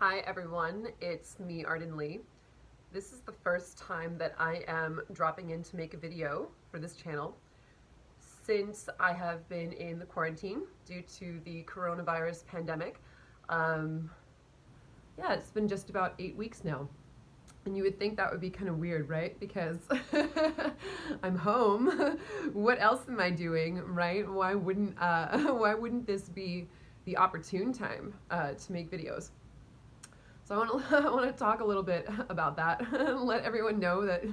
Hi everyone, it's me, Arden Lee. This is the first time that I am dropping in to make a video for this channel since I have been in the quarantine due to the coronavirus pandemic. Yeah, it's been just about 8 weeks now. And you would think that would be kind of weird, right? Because I'm home. What else am I doing, right? Why wouldn't this be the opportune time to make videos? So I want to talk a little bit about that, let everyone know that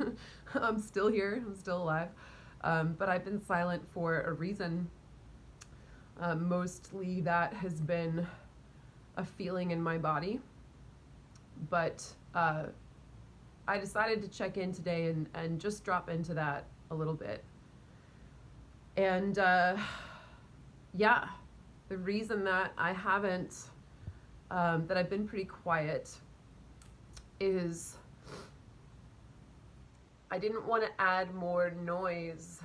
I'm still here, I'm still alive, but I've been silent for a reason. Mostly that has been a feeling in my body, but I decided to check in today and just drop into that a little bit. And yeah, the reason that I haven't that I've been pretty quiet is I didn't want to add more noise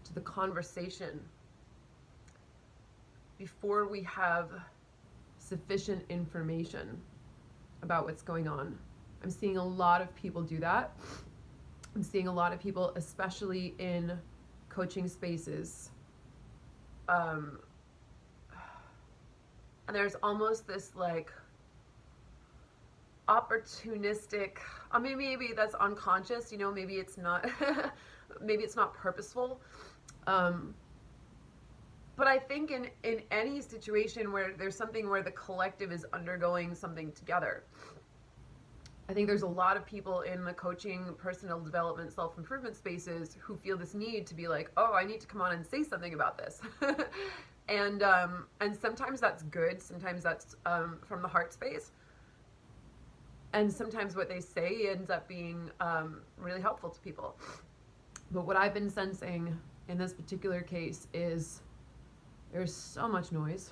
to the conversation before we have sufficient information about what's going on. I'm seeing a lot of people do that. I'm seeing a lot of people, especially in coaching spaces, and there's almost this like opportunistic, I mean, maybe that's unconscious, maybe it's not maybe it's not purposeful, but I think in any situation where there's something where the collective is undergoing something together, I think there's a lot of people in the coaching, personal development, self-improvement spaces who feel this need to be like, oh, I need to come on and say something about this. And sometimes that's good. Sometimes that's from the heart space. And sometimes what they say ends up being really helpful to people. But what I've been sensing in this particular case is there's so much noise.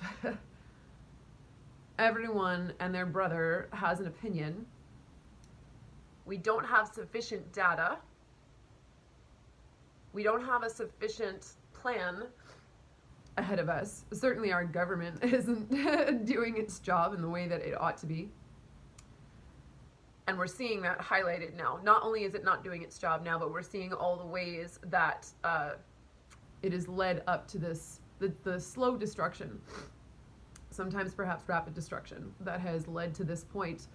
Everyone and their brother has an opinion. We don't have sufficient data. We don't have a sufficient plan ahead of us. Certainly our government isn't doing its job in the way that it ought to be. And we're seeing that highlighted now. Not only is it not doing its job now, but we're seeing all the ways that it has led up to this, the slow destruction, sometimes perhaps rapid destruction, that has led to this point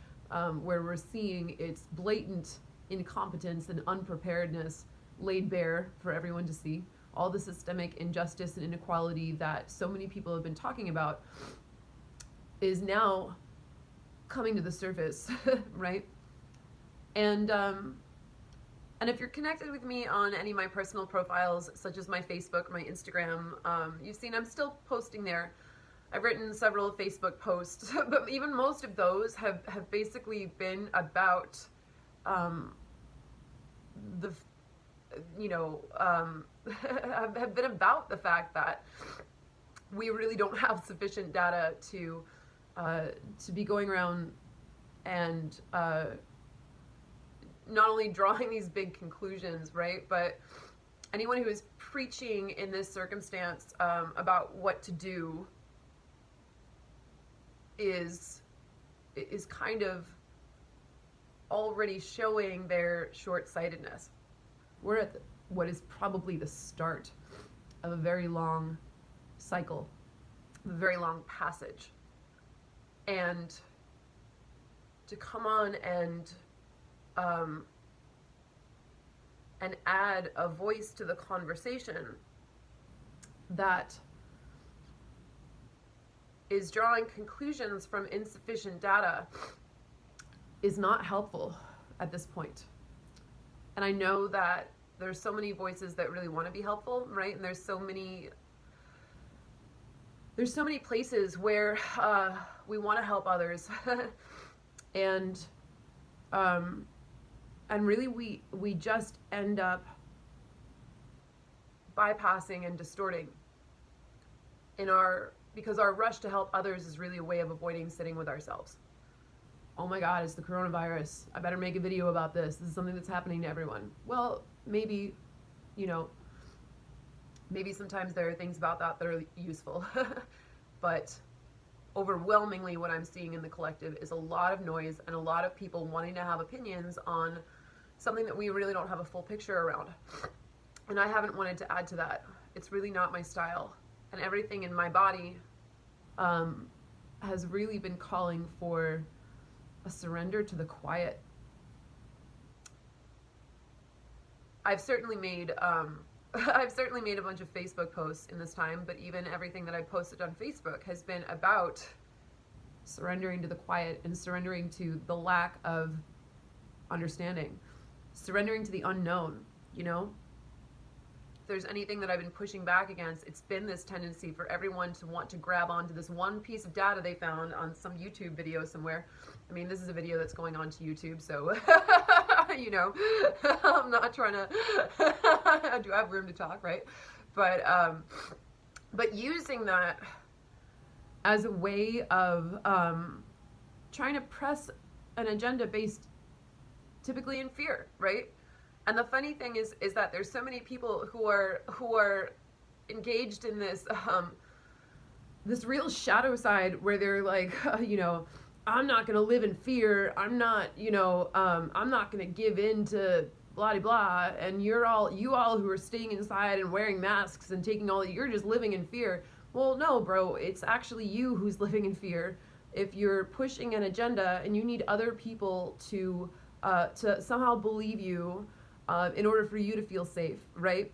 where we're seeing its blatant incompetence and unpreparedness laid bare for everyone to see. All the systemic injustice and inequality that so many people have been talking about is now coming to the surface, right? And if you're connected with me on any of my personal profiles, such as my Facebook, my Instagram, you've seen I'm still posting there. I've written several Facebook posts, but even most of those have basically been about have been about the fact that we really don't have sufficient data to be going around and not only drawing these big conclusions, right, but anyone who is preaching in this circumstance about what to do is kind of already showing their short-sightedness. We're at what is probably the start of a very long cycle, a very long passage. And to come on and add a voice to the conversation that is drawing conclusions from insufficient data is not helpful at this point. And I know that there's so many voices that really want to be helpful, right? And there's so many places where we want to help others, and really we just end up bypassing and distorting because our rush to help others is really a way of avoiding sitting with ourselves. Oh my God, it's the coronavirus. I better make a video about this. This is something that's happening to everyone. Well, maybe, maybe sometimes there are things about that that are useful. But overwhelmingly what I'm seeing in the collective is a lot of noise and a lot of people wanting to have opinions on something that we really don't have a full picture around. And I haven't wanted to add to that. It's really not my style. And everything in my body has really been calling for a surrender to the quiet. I've certainly made I've certainly made a bunch of Facebook posts in this time, but even everything that I've posted on Facebook has been about surrendering to the quiet and surrendering to the lack of understanding, surrendering to the unknown, you know? If there's anything that I've been pushing back against, it's been this tendency for everyone to want to grab onto this one piece of data they found on some YouTube video somewhere. I mean, this is a video that's going on to YouTube, so you know, I'm not trying to I do have room to talk, right? But using that as a way of trying to press an agenda based typically in fear, right? And the funny thing is that there's so many people who are engaged in this this real shadow side where they're like, you know, I'm not going to live in fear. I'm not, you know, I'm not going to give in to blah, blah, blah. And you all who are staying inside and wearing masks and taking all, you're just living in fear. Well, no, bro, it's actually you who's living in fear. If you're pushing an agenda and you need other people to somehow believe you in order for you to feel safe, right?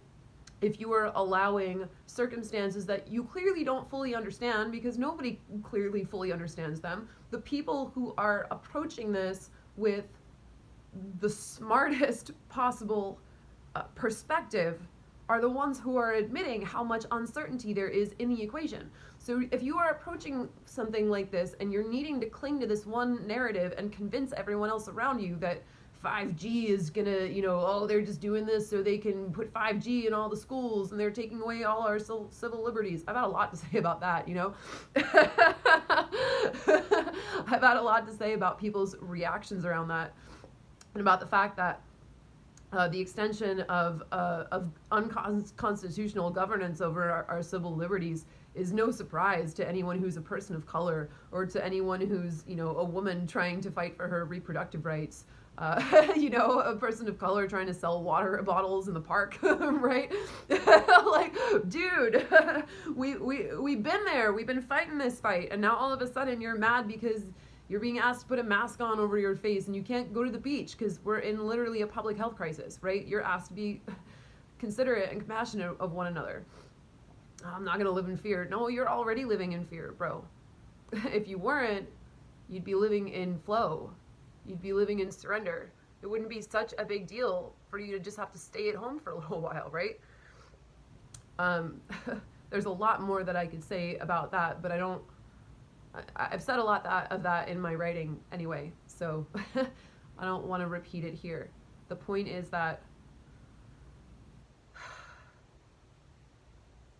If you are allowing circumstances that you clearly don't fully understand, because nobody clearly fully understands them, the people who are approaching this with the smartest possible perspective are the ones who are admitting how much uncertainty there is in the equation. So if you are approaching something like this and you're needing to cling to this one narrative and convince everyone else around you that 5G is gonna, you know, oh, they're just doing this so they can put 5G in all the schools and they're taking away all our civil liberties. I've had a lot to say about that, you know. I've had a lot to say about people's reactions around that and about the fact that the extension of unconstitutional governance over our civil liberties is no surprise to anyone who's a person of color or to anyone who's, you know, a woman trying to fight for her reproductive rights. You know, a person of color trying to sell water bottles in the park, right? Like, dude, we've been there. We've been fighting this fight. And now all of a sudden you're mad because you're being asked to put a mask on over your face and you can't go to the beach because we're in literally a public health crisis, right? You're asked to be considerate and compassionate of one another. I'm not going to live in fear. No, you're already living in fear, bro. If you weren't, you'd be living in flow. You'd be living in surrender. It wouldn't be such a big deal for you to just have to stay at home for a little while, right? There's a lot more that I could say about that, but I've said a lot of that in my writing anyway, so I don't want to repeat it here. The point is that,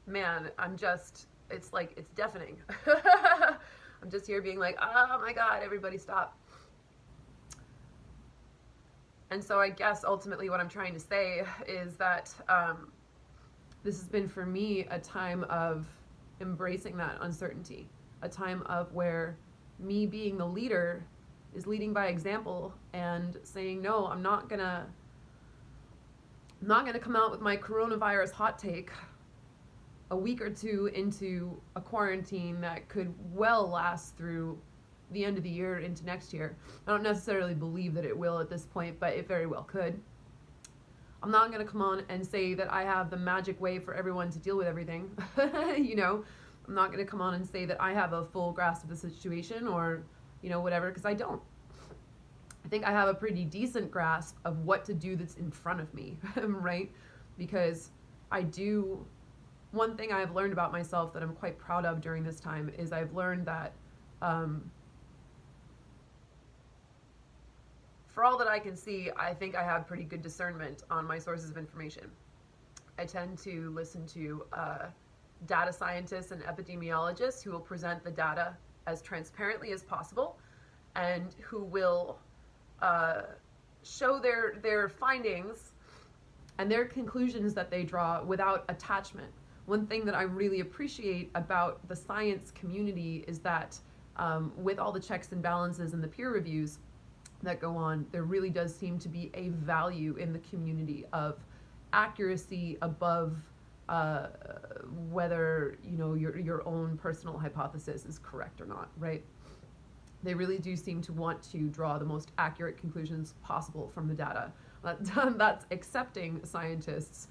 man, it's like, it's deafening. I'm just here being like, oh my God, everybody stop. And so I guess ultimately what I'm trying to say is that this has been for me a time of embracing that uncertainty, a time of where me being the leader is leading by example and saying, no, I'm not gonna come out with my coronavirus hot take a week or two into a quarantine that could well last through the end of the year into next year. I don't necessarily believe that it will at this point, but it very well could. I'm not going to come on and say that I have the magic way for everyone to deal with everything. You know, I'm not going to come on and say that I have a full grasp of the situation or, you know, whatever, because I don't. I think I have a pretty decent grasp of what to do that's in front of me, right? Because one thing I've learned about myself that I'm quite proud of during this time is I've learned that for all that I can see, I think I have pretty good discernment on my sources of information. I tend to listen to data scientists and epidemiologists who will present the data as transparently as possible and who will show their findings and their conclusions that they draw without attachment. One thing that I really appreciate about the science community is that with all the checks and balances and the peer reviews that go on, there really does seem to be a value in the community of accuracy above whether your own personal hypothesis is correct or not, right? They really do seem to want to draw the most accurate conclusions possible from the data. That's accepting scientists,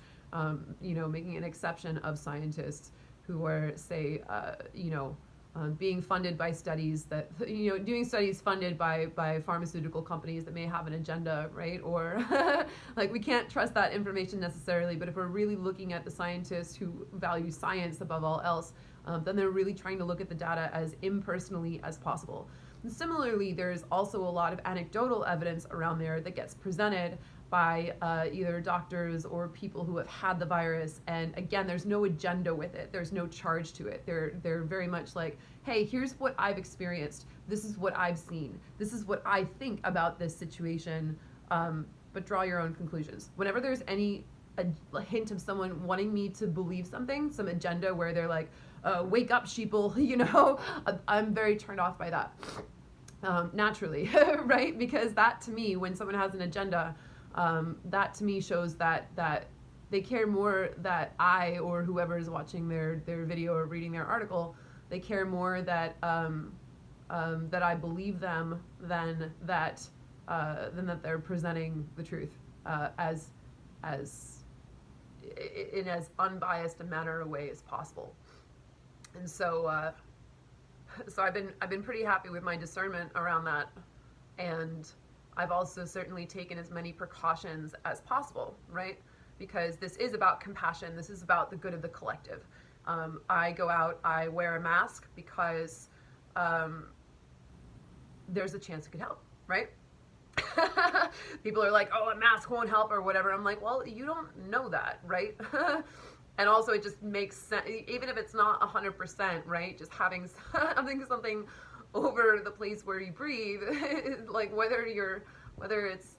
making an exception of scientists who are, say, being funded by studies that, doing studies funded by pharmaceutical companies that may have an agenda, right? Or like, we can't trust that information necessarily, but if we're really looking at the scientists who value science above all else, then they're really trying to look at the data as impersonally as possible. And similarly, there's also a lot of anecdotal evidence around there that gets presented by either doctors or people who have had the virus, and again, there's no agenda with it. There's no charge to it. They're very much like, hey, here's what I've experienced. This is what I've seen. This is what I think about this situation. But draw your own conclusions. Whenever there's a hint of someone wanting me to believe something, some agenda where they're like, wake up, sheeple, I'm very turned off by that. Naturally, right? Because that to me, when someone has an agenda, that to me shows that they care more that I or whoever is watching their video or reading their article, they care more that that I believe them than that they're presenting the truth as in as unbiased a manner or way as possible. And so I've been pretty happy with my discernment around that, and I've also certainly taken as many precautions as possible, right? Because this is about compassion. This is about the good of the collective. I go out, I wear a mask because there's a chance it could help, right? People are like, oh, a mask won't help or whatever. I'm like, well, you don't know that, right? And also it just makes sense, even if it's not 100%, right? Just having something over the place where you breathe, like whether it's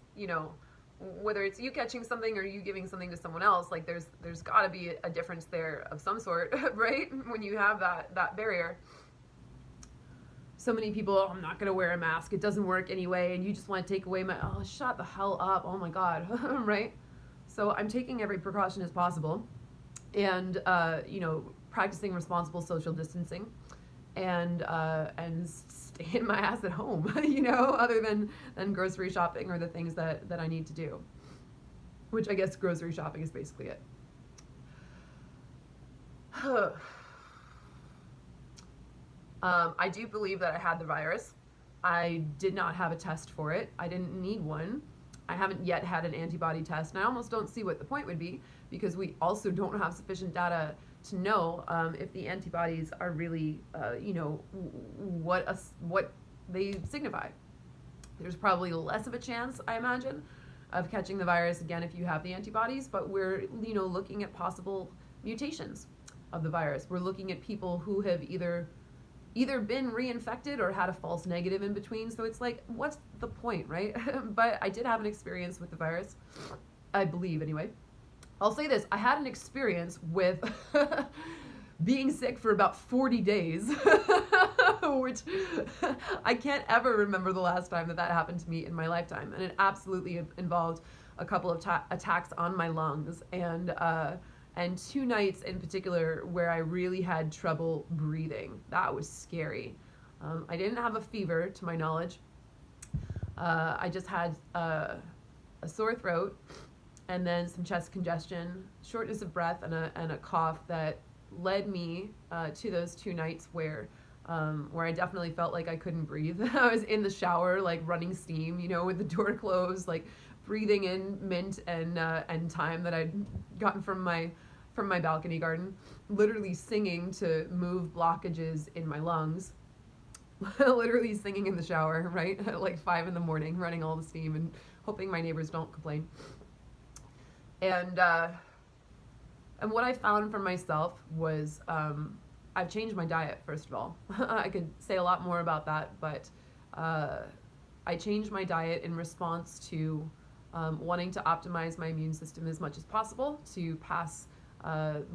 you catching something or you giving something to someone else, like there's got to be a difference there of some sort, right? When you have that barrier. So many people, I'm not going to wear a mask, it doesn't work anyway, and you just want to take away oh, shut the hell up, oh my God, right? So I'm taking every precaution as possible, and practicing responsible social distancing, and staying my ass at home, other than grocery shopping or the things that I need to do, which I guess grocery shopping is basically it. I do believe that I had the virus. I did not have a test for it. I didn't need one. I haven't yet had an antibody test, and I almost don't see what the point would be, because we also don't have sufficient data to know if the antibodies are really, what they signify. There's probably less of a chance, I imagine, of catching the virus again if you have the antibodies, but we're, looking at possible mutations of the virus. We're looking at people who have either been reinfected or had a false negative in between. So it's like, what's the point, right? But I did have an experience with the virus, I believe anyway. I'll say this, I had an experience with being sick for about 40 days, which I can't ever remember the last time that happened to me in my lifetime. And it absolutely involved a couple of attacks on my lungs, and 2 nights in particular where I really had trouble breathing. That was scary. I didn't have a fever, to my knowledge. I just had a sore throat, and then some chest congestion, shortness of breath, and a cough that led me to those 2 nights where I definitely felt like I couldn't breathe. I was in the shower, like running steam, with the door closed, like breathing in mint and thyme that I'd gotten from my balcony garden, literally singing to move blockages in my lungs, literally singing in the shower, right, at like 5 a.m, running all the steam and hoping my neighbors don't complain. And what I found for myself was I've changed my diet, first of all. I could say a lot more about that, but I changed my diet in response to wanting to optimize my immune system as much as possible to pass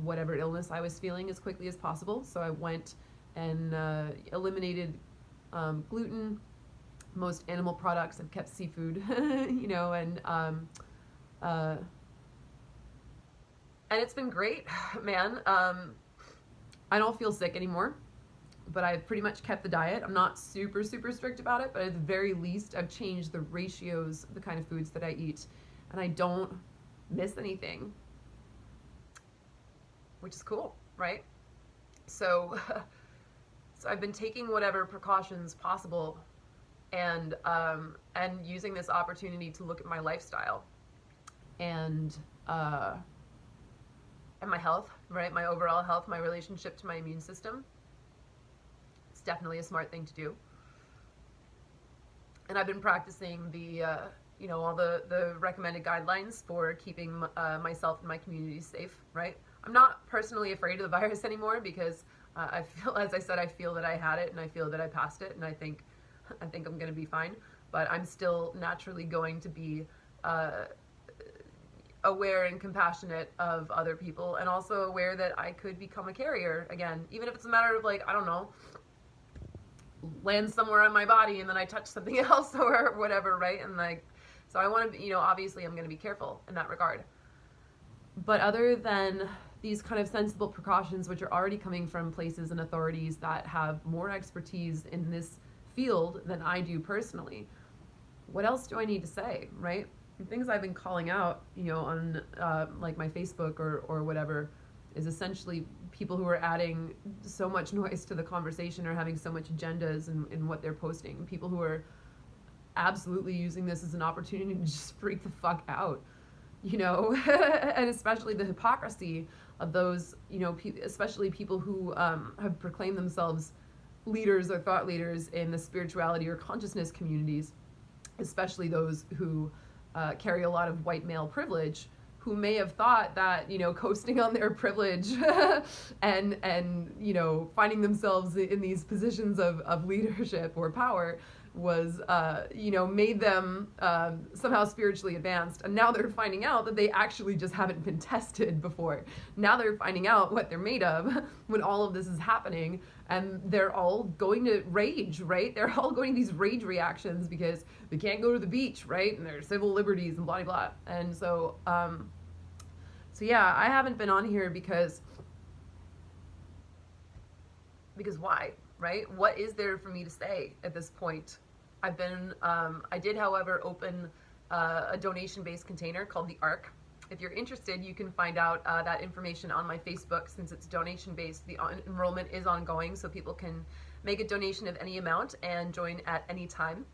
whatever illness I was feeling as quickly as possible. So I went and eliminated gluten. Most animal products have kept seafood, uh, and it's been great, man. I don't feel sick anymore, but I've pretty much kept the diet. I'm not super, super strict about it, but at the very least, I've changed the ratios of the kind of foods that I eat, and I don't miss anything, which is cool, right? So, so I've been taking whatever precautions possible, and using this opportunity to look at my lifestyle, and my health, right? My overall health, my relationship to my immune system. It's definitely a smart thing to do. And I've been practicing the, all the recommended guidelines for keeping myself and my community safe, right? I'm not personally afraid of the virus anymore because I feel, as I said, I feel that I had it and I feel that I passed it, and I think I'm going to be fine. But I'm still naturally going to be aware and compassionate of other people, and also aware that I could become a carrier again, even if it's a matter of, like, I don't know, land somewhere on my body and then I touch something else or whatever, right? And like, so I want to, obviously I'm going to be careful in that regard. But other than these kind of sensible precautions, which are already coming from places and authorities that have more expertise in this field than I do personally, what else do I need to say, right? Things I've been calling out, on like my Facebook or whatever, is essentially people who are adding so much noise to the conversation or having so much agendas in what they're posting. People who are absolutely using this as an opportunity to just freak the fuck out, and especially the hypocrisy of those, especially people who have proclaimed themselves leaders or thought leaders in the spirituality or consciousness communities, especially those who carry a lot of white male privilege, who may have thought that, coasting on their privilege and finding themselves in these positions of leadership or power was, made them somehow spiritually advanced. And now they're finding out that they actually just haven't been tested before. Now they're finding out what they're made of when all of this is happening. And they're all going to rage, right? They're all going to these rage reactions because they can't go to the beach, right? And their civil liberties and blah, blah. And so, yeah, I haven't been on here because why, right? What is there for me to say at this point? I've been, I did, however, open a donation-based container called the Ark. If you're interested, you can find out that information on my Facebook. Since it's donation-based, the enrollment is ongoing, so people can make a donation of any amount and join at any time.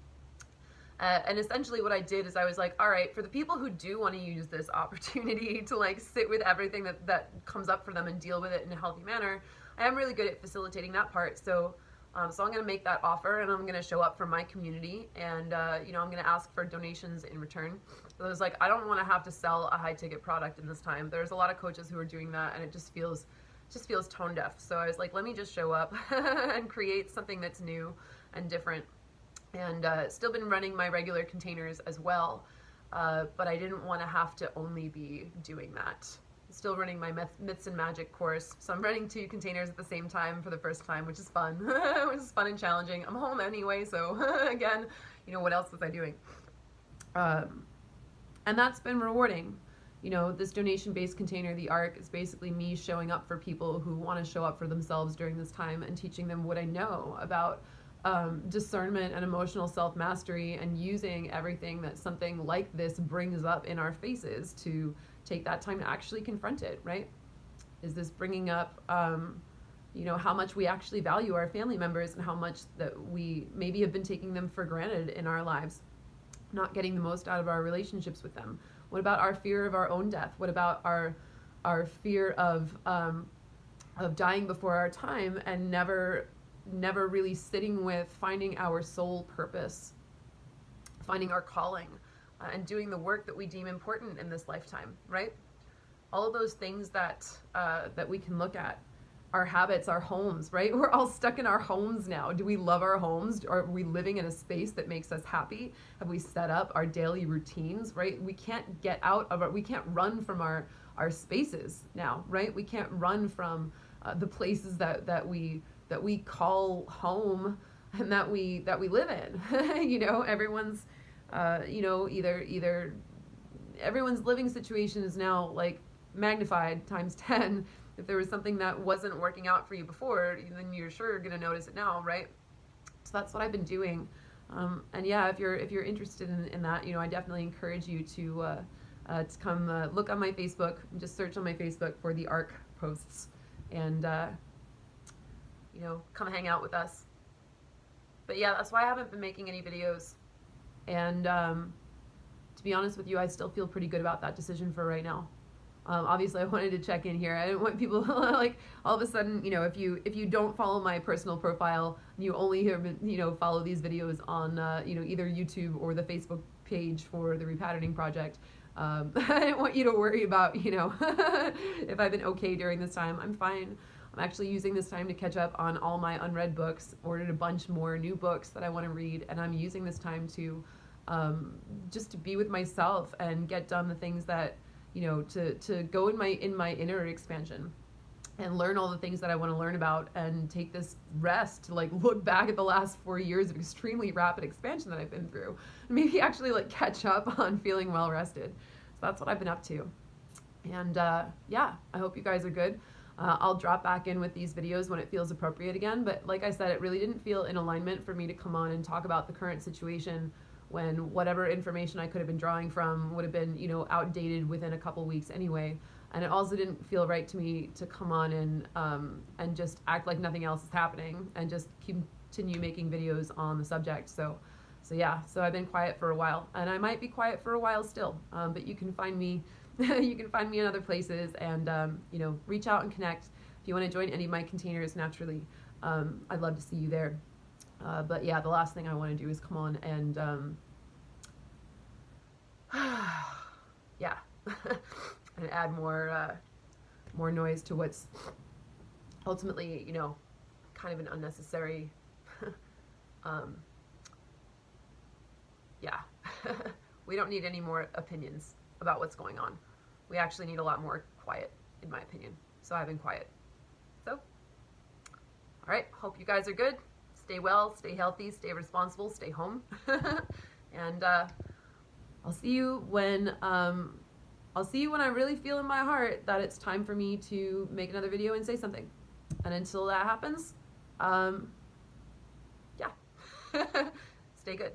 And essentially what I did is I was like, all right, for the people who do want to use this opportunity to like sit with everything that comes up for them and deal with it in a healthy manner, I am really good at facilitating that part. So I'm going to make that offer, and I'm going to show up for my community, and I'm going to ask for donations in return. So I was like, I don't want to have to sell a high ticket product in this time. There's a lot of coaches who are doing that, and it just feels tone deaf. So I was like, let me just show up and create something that's new and different. And still been running my regular containers as well, but I didn't want to have to only be doing that. Still running my Myths and Magic course, so I'm running 2 containers at the same time for the first time, which is fun. Which is fun and challenging. I'm home anyway, so again, what else was I doing? And that's been rewarding. This donation-based container, the Ark, is basically me showing up for people who want to show up for themselves during this time and teaching them what I know about discernment and emotional self-mastery, and using everything that something like this brings up in our faces to take that time to actually confront it, right? Is this bringing up, how much we actually value our family members and how much that we maybe have been taking them for granted in our lives, not getting the most out of our relationships with them? What about our fear of our own death? What about our fear of dying before our time and never really sitting with finding our soul purpose, finding our calling, and doing the work that we deem important in this lifetime, right? All of those things that we can look at, our habits, our homes, right? We're all stuck in our homes now. Do we love our homes? Are we living in a space that makes us happy? Have we set up our daily routines, right? We can't get out of we can't run from our spaces now, right? We can't run from the places that we call home and that we live in. You know, everyone's you know, either everyone's living situation is now like magnified times 10. If there was something that wasn't working out for you before, then you're sure going to notice it now, right? So that's what I've been doing. And yeah, if you're interested in that, you know, I definitely encourage you to come look on my Facebook. Just search on my Facebook for the ARC posts, and you know, come hang out with us. But yeah, that's why I haven't been making any videos. And to be honest with you, I still feel pretty good about that decision for right now. Obviously, I wanted to check in here. I didn't want people like all of a sudden, you know, if you don't follow my personal profile, you only you know, follow these videos on you know, either YouTube or the Facebook page for the Repatterning Project. I didn't want you to worry about, you know, if I've been okay during this time. I'm fine. I'm actually using this time to catch up on all my unread books, ordered a bunch more new books that I want to read, and I'm using this time to just to be with myself and get done the things that, you know, to go in my inner expansion and learn all the things that I want to learn about, and take this rest to like look back at the last 4 years of extremely rapid expansion that I've been through, and maybe actually like catch up on feeling well rested. So that's what I've been up to. And yeah, I hope you guys are good. I'll drop back in with these videos when it feels appropriate again, but like I said, it really didn't feel in alignment for me to come on and talk about the current situation when whatever information I could have been drawing from would have been, you know, outdated within a couple weeks anyway. And it also didn't feel right to me to come on and just act like nothing else is happening and just continue making videos on the subject. So yeah, so I've been quiet for a while, and I might be quiet for a while still, but you can find me you can find me in other places, and you know, reach out and connect if you want to join any of my containers naturally. I'd love to see you there. But yeah, the last thing I want to do is come on and yeah, and add more noise to what's ultimately, you know, kind of an unnecessary yeah. We don't need any more opinions about what's going on. We actually need a lot more quiet, in my opinion. So I've been quiet. So, all right, hope you guys are good. Stay well, stay healthy, stay responsible, stay home. And I'll see you when I really feel in my heart that it's time for me to make another video and say something. And until that happens, yeah. Stay good.